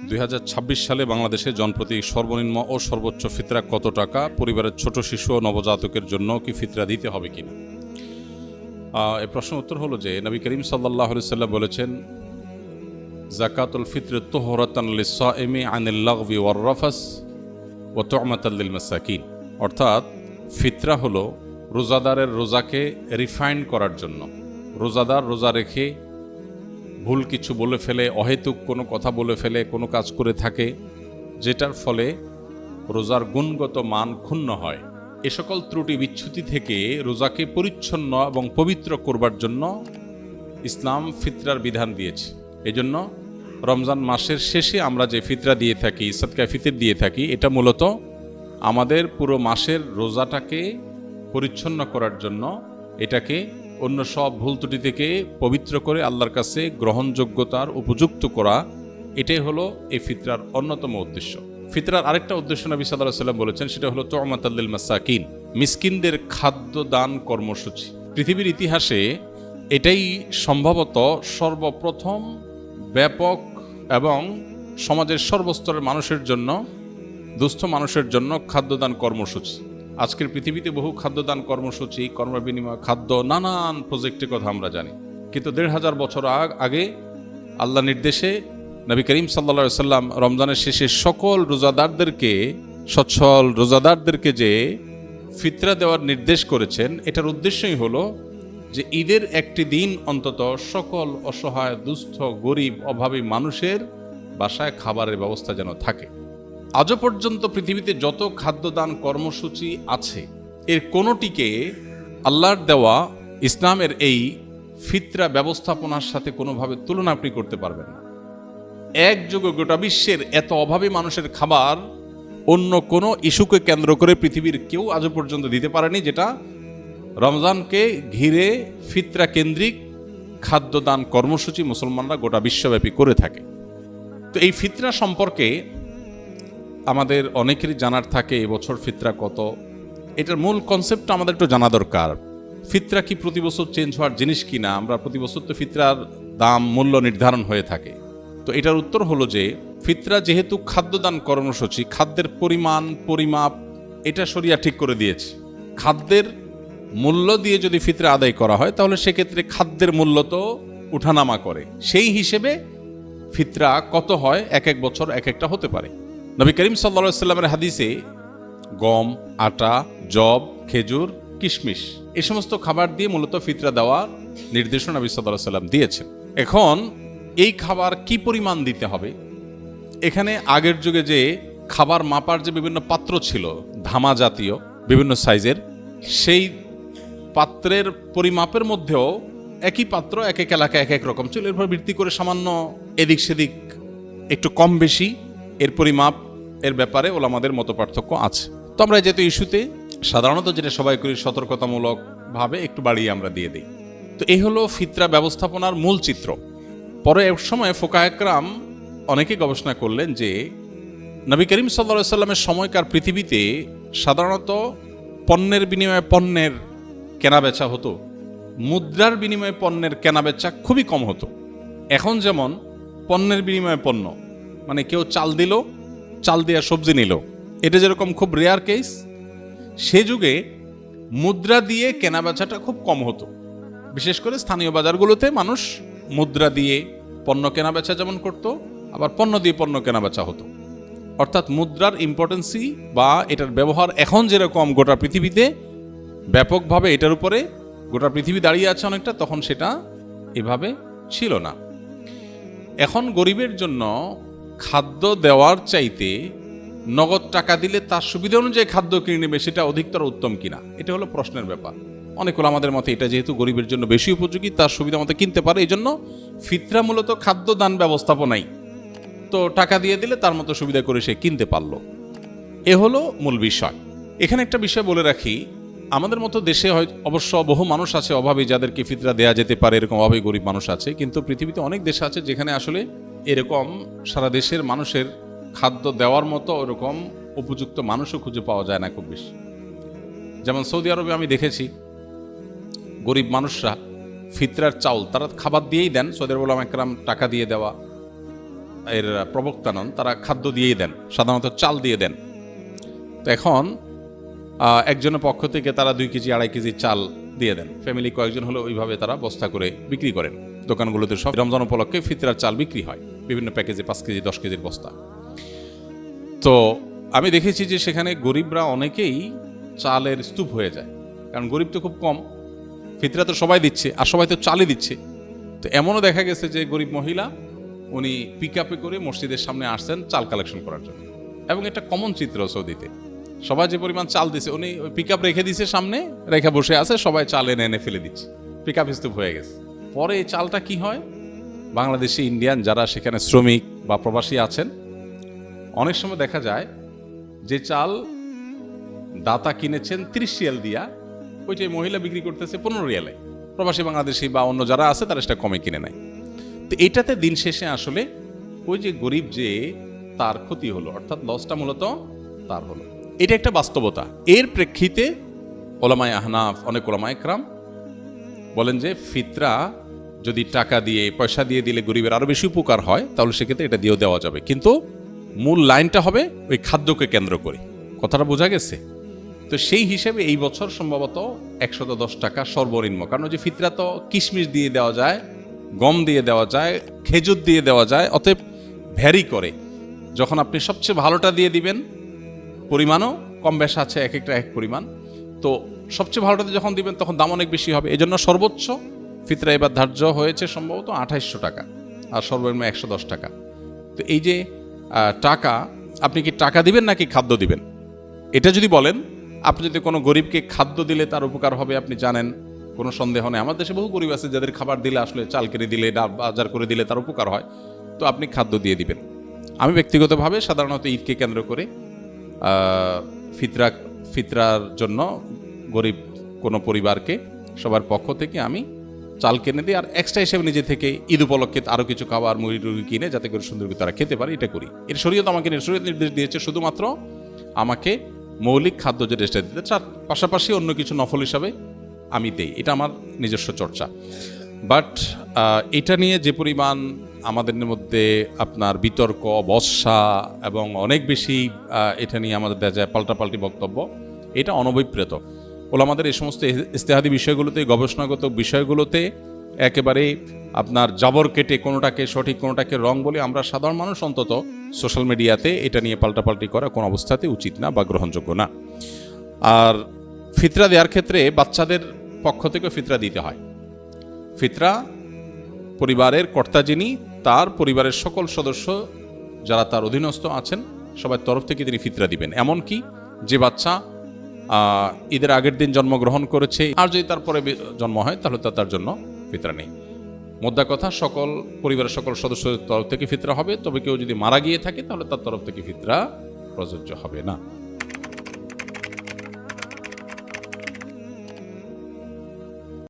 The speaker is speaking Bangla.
2026 সালে বাংলাদেশে জনপ্রতি সর্বনিম্ন ও সর্বোচ্চ ফিতরা কত টাকা? পরিবারের ছোট শিশু ও নবজাতকের জন্য কি ফিতরা দিতে হবে কিনা? এই প্রশ্নের উত্তর হলো যে নবী করিম সাল্লাল্লাহু আলাইহি সাল্লাম বলেছেন, যাকাতুল ফিত্র তুহরাতান লিস-সাইমি আনিল লাগবি ওয়ার রাফাস ওয়া তু'মাতাল লিল মাসাকিন। অর্থাৎ ফিতরা হলো রোজাদারের রোজাকে রিফাইন করার জন্য। রোজাদার রোজা রেখে ভুল কিছু বলে ফেলে, অহেতুক কোনো কথা বলে ফেলে, কোনো কাজ করে থাকে যেটার ফলে রোজার গুণগত মান ক্ষুণ্ণ হয়, এ সকল ত্রুটি বিচ্যুতি থেকে রোজাকে পরিচ্ছন্ন এবং পবিত্র করবার জন্য ইসলাম ফিতরার বিধান দিয়েছে। এজন্য রমজান মাসের শেষে আমরা যে ফিতরা দিয়ে থাকি, সাদকায়ে ফিতর দিয়ে থাকি, এটা মূলত আমাদের পুরো মাসের রোজাটাকে পরিচ্ছন্ন করার জন্য, এটাকে অন্য সব ভুল ত্রুটি থেকে পবিত্র করে আল্লাহর কাছে গ্রহণযোগ্যতার উপযুক্ত করা, এটাই হলো এই ফিতরার অন্যতম উদ্দেশ্য। ফিতরার আরেকটা উদ্দেশ্য নবী সাল্লাল্লাহু আলাইহি ওয়াসাল্লাম বলেছেন, সেটা হলো তু'মাতাল লিল মাসাকিন, মিসকিনদের খাদ্য দান কর্মসূচি। পৃথিবীর ইতিহাসে এটাই সম্ভবত সর্বপ্রথম ব্যাপক এবং সমাজের সর্বস্তরের মানুষের জন্য, দুস্থ মানুষের জন্য খাদ্যদান কর্মসূচি। আজকের পৃথিবীতে বহু খাদ্যদান কর্মসূচি, কর্মবিনিময় খাদ্য, নানান প্রজেক্টের কথা আমরা জানি, কিন্তু ১৫০০ বছর আগে আল্লাহ নির্দেশে নবী করিম সাল্লাল্লাহু আলাইহি সাল্লাম রমজানের শেষে সকল রোজাদারদেরকে, সচ্ছল রোজাদারদেরকে যে ফিতরা দেওয়ার নির্দেশ করেছেন, এটার উদ্দেশ্যই হলো যে ঈদের একটি দিন অন্তত সকল অসহায়, দুস্থ, গরিব, অভাবী মানুষের বাসায় খাবারের ব্যবস্থা যেন থাকে। আজও পর্যন্ত পৃথিবীতে যত খাদ্যদান কর্মসূচি আছে, এর কোনোটিকে আল্লাহর দেওয়া ইসলামের এই ফিতরা ব্যবস্থাপনার সাথে কোনোভাবে তুলনা আপনি করতে পারবেন না। একযোগে গোটা বিশ্বের এত অভাবী মানুষের খাবার অন্য কোনো ইস্যুকে কেন্দ্র করে পৃথিবীর কেউ আজও পর্যন্ত দিতে পারেনি, যেটা রমজানকে ঘিরে ফিতরা কেন্দ্রিক খাদ্যদান কর্মসূচি মুসলমানরা গোটা বিশ্বব্যাপী করে থাকে। তো এই ফিতরা সম্পর্কে আমাদের অনেকেরই জানার থাকে, এবছর ফিতরা কত, এটার মূল কনসেপ্টটা আমাদের একটু জানা দরকার। ফিতরা কি প্রতি বছর চেঞ্জ হওয়ার জিনিস কিনা? আমরা প্রতি বছর তো ফিতরার দাম, মূল্য নির্ধারণ হয়ে থাকে। তো এটার উত্তর হলো যে ফিতরা যেহেতু খাদ্যদান কর্মসূচি, খাদ্যের পরিমাণ, পরিমাপ এটা শরিয়া ঠিক করে দিয়েছে। খাদ্যের মূল্য দিয়ে যদি ফিতরা আদায় করা হয়, তাহলে সেক্ষেত্রে খাদ্যের মূল্য তো উঠানামা করে, সেই হিসেবে ফিতরা কত হয় এক এক বছর এক একটা হতে পারে। নবী করিম সাল্লাল্লাহু আলাইহি সাল্লামের হাদিসে গম, আটা, জব, খেজুর, কিশমিশ এই সমস্ত খাবার দিয়ে মূলত ফিতরা দেওয়ার নির্দেশনা নবী সাল্লাল্লাহু আলাইহি সাল্লাম দিয়েছেন। এখন এই খাবার কি পরিমাণ দিতে হবে? এখানে আগের যুগে যে খাবার মাপার যে বিভিন্ন পাত্র ছিল, ধামা জাতীয় বিভিন্ন সাইজের, সেই পাত্রের পরিমাপের মধ্যেও একই পাত্র এক এক এলাকায় এক এক রকম ছিল। এরপর ভিত্তি করে সামান্য এদিক সেদিক একটু কম বেশি এর পরিমাপ এর ব্যাপারে ওলামাদের মত পার্থক্য আছে। তো আমরা যেহেতু ইস্যুতে সাধারণত যেটা সবাই করি, সতর্কতামূলক ভাবে একটু বাড়িয়ে আমরা দিয়ে দিই। তো এই হলো ফিতরা ব্যবস্থাপনার মূল চিত্র। পরে এক সময় ফুকাহে কেরাম অনেকে গবেষণা করলেন যে নবী করিম সাল্লাল্লাহু আলাইহি সাল্লামের সময়কার পৃথিবীতে সাধারণত পণ্যের বিনিময়ে পণ্যের কেনাবেচা হতো, মুদ্রার বিনিময়ে পণ্যের কেনাবেচা খুবই কম হতো। এখন যেমন পণ্যের বিনিময়ে পণ্য, মানে কেউ চাল দিল, চাল দিয়ে সবজি নিল, এটা যেরকম খুব রেয়ার কেস, সে যুগে মুদ্রা দিয়ে কেনাবেচাটা খুব কম হতো। বিশেষ করে স্থানীয় বাজারগুলোতে মানুষ মুদ্রা দিয়ে পণ্য কেনাবেচা যেমন করত, আবার পণ্য দিয়ে পণ্য কেনাবেচা হতো। অর্থাৎ মুদ্রার ইম্পর্টেন্সি বা এটার ব্যবহার এখন যেরকম গোটা পৃথিবীতে ব্যাপকভাবে এটার উপরে গোটা পৃথিবী দাঁড়িয়ে আছে অনেকটা, তখন সেটা এভাবে ছিল না। এখন গরিবের জন্য খাদ্য দেওয়ার চাইতে নগদ টাকা দিলে তার সুবিধা অনুযায়ী খাদ্য কিনে নেবে, সেটা অধিকতর উত্তম কিনা, এটা হলো প্রশ্নের ব্যাপার। অনেক ওলামাদের মতে এটা যেহেতু গরিবের জন্য বেশি উপযোগী, তার সুবিধা মতো কিনতে পারে, এই জন্য ফিতরা মূলত খাদ্য দান ব্যবস্থাপনাই। তো টাকা দিয়ে দিলে তার মতো সুবিধা করে সে কিনতে পারলো, এ হলো মূল বিষয়। এখানে একটা বিষয় বলে রাখি, আমাদের মতো দেশে হয় অবশ্য বহু মানুষ আছে অভাবী, যাদেরকে ফিতরা দেয়া যেতে পারে, এরকম অভাবী গরিব মানুষ আছে। কিন্তু পৃথিবীতে অনেক দেশ আছে যেখানে আসলে এরকম সারা দেশের মানুষের খাদ্য দেওয়ার মতো ওরকম উপযুক্ত মানুষও খুঁজে পাওয়া যায় না খুব বেশি। যেমন সৌদি আরবে আমি দেখেছি গরিব মানুষরা ফিতরার চাউল তারা খাবার দিয়েই দেন, সৌদি আরব উলামা একরাম টাকা দিয়ে দেওয়া, এর প্রবক্তা নন, তারা খাদ্য দিয়েই দেন, সাধারণত চাল দিয়ে দেন। তো এখন একজনের পক্ষ থেকে তারা 2 কেজি 2.5 কেজি চাল দিয়ে দেন। ফ্যামিলি কয়েকজন হলে ওইভাবে তারা বস্তা করে বিক্রি করেন। দোকানগুলোতে সব রমজান উপলক্ষে ফিতরার চাল বিক্রি হয় বিভিন্ন প্যাকেজে, 5 কেজি 10 কেজির বস্তা। তো আমি দেখেছি যে সেখানে গরিবরা অনেকেই চালের স্তূপ হয়ে যায়, কারণ গরিব তো খুব কম, ফিতরা তো সবাই দিচ্ছে আর সবাই তো চালই দিচ্ছে। তো এমনও দেখা গেছে যে গরিব মহিলা উনি পিক আপে করে মসজিদের সামনে আসছেন চাল কালেকশন করার জন্য, এবং এটা কমন চিত্র সৌদিতে। সবাই যে পরিমাণ চাল দিছে, উনি ওই পিক আপ রেখে দিছে সামনে, রেখে বসে আছে, সবাই চাল এনে এনে ফেলে দিচ্ছে, পিক আপ স্তূপ হয়ে গেছে। পরে এই চালটা কি হয়, বাংলাদেশি ইন্ডিয়ান যারা সেখানে শ্রমিক বা প্রবাসী আছেন, অনেক সময় দেখা যায় যে চাল দাতা কিনেছেন 30 রিয়াল দিয়া, ওইটাই মহিলা বিক্রি করতেছে 15 রিয়ালে। প্রবাসী বাংলাদেশি বা অন্য যারা আছে তারা সেটা কমে কিনে নেয়। তো এইটাতে দিন শেষে আসলে ওই যে গরিব যে তার ক্ষতি হলো, অর্থাৎ লসটা মূলত তার হলো। এটা একটা বাস্তবতা। এর প্রেক্ষিতে ওলামায়ে আহনাফ, অনেক ওলামায়ে ইকরাম বলেন যে ফিতরা যদি টাকা দিয়ে, পয়সা দিয়ে দিলে গরিবের আরো বেশি উপকার হয়, তাহলে সেক্ষেত্রে এটা দিয়েও দেওয়া যাবে, কিন্তু মূল লাইনটা হবে ওই খাদ্যকে কেন্দ্র করে। কথাটা বোঝা গেছে? তো সেই হিসেবে এই বছর সম্ভবত 110 টাকা সর্বনিম্ন, কারণ যে ফিতরা তো কিশমিশ দিয়ে দেওয়া যায়, গম দিয়ে দেওয়া যায়, খেজুর দিয়ে দেওয়া যায়, অতএব ভ্যারি করে। যখন আপনি সবচেয়ে ভালোটা দিয়ে দিবেন, পরিমাণও কম বেশ আছে, এক একটা এক পরিমাণ, তো সবচেয়ে ভালোটাতে যখন দিবেন তখন দাম অনেক বেশি হবে। এই জন্য সর্বোচ্চ ফিতরা এবার ধার্য হয়েছে সম্ভবত 2800 টাকা, আর সর্বনিম্ন 110 টাকা। তো এই যে টাকা, আপনি কি টাকা দিবেন নাকি খাদ্য দিবেন? এটা যদি বলেন, আপনি যদি কোনো গরিবকে খাদ্য দিলে তার উপকার হবে, আপনি জানেন, কোনো সন্দেহ নেই। আমাদের দেশে বহু গরিব আছে যাদের খাবার দিলে, আসলে চাল কিনে দিলে, ডাল বাজার করে দিলে তার উপকার হয়, তো আপনি খাদ্য দিয়ে দিবেন। আমি ব্যক্তিগতভাবে সাধারণত ঈদকে কেন্দ্র করে ফিতরার জন্য গরিব কোনো পরিবারকে সবার পক্ষ থেকে আমি চাল কিনে দিই, আর এক্সট্রা হিসেবে নিজে থেকে ঈদ উপলক্ষে আরও কিছু খাবার মুড়ি টুড়ি কিনে যাতে করে সুন্দর করে তারা খেতে পারে, এটা করি। এর শরীয়ত আমাকে শরীয়ত নির্দেশ দিয়েছে শুধুমাত্র আমাকে মৌলিক খাদ্য যে রেস্টটা দিতে, তার পাশাপাশি অন্য কিছু নফল হিসাবে আমি দেই, এটা আমার নিজস্ব চর্চা। বাট এটা নিয়ে যে পরিমাণ আমাদের মধ্যে আপনার বিতর্ক, বর্ষা এবং অনেক বেশি এটা নিয়ে আমাদের দেখা যায় পাল্টাপাল্টি বক্তব্য, এটা অনভিপ্রেত। ওলামাদের এই সমস্ত ইজতিহাদি বিষয়গুলোতে, গবেষণাগত বিষয়গুলোতে একেবারে আপনার জাবর কেটে কোনোটাকে সঠিক কোনোটাকে রং বলে আমরা সাধারণ মানুষ অন্তত সোশ্যাল মিডিয়াতে এটা নিয়ে পাল্টাপাল্টি করা কোনো অবস্থাতে উচিত না বা গ্রহণযোগ্য না। আর ফিতরা দেওয়ার ক্ষেত্রে বাচ্চাদের পক্ষ থেকে ফিতরা দিতে হয়। ফিতরা পরিবারের কর্তা যিনি, তার পরিবারের সকল সদস্য যারা তার অধীনস্থ আছেন সবার তরফ থেকে তিনি ফিতরা দিবেন। এমনকি যে বাচ্চা ঈদের আগের দিন জন্মগ্রহণ করেছে, আর যদি তারপরে জন্ম হয় তাহলে তার জন্য ফিতরা নেই। মোদ্দা কথা, সকল পরিবারের সকল সদস্যদের তরফ থেকে ফিতরা হবে, তবে কেউ যদি মারা গিয়ে থাকে তাহলে তার তরফ থেকে ফিতরা প্রযোজ্য হবে না।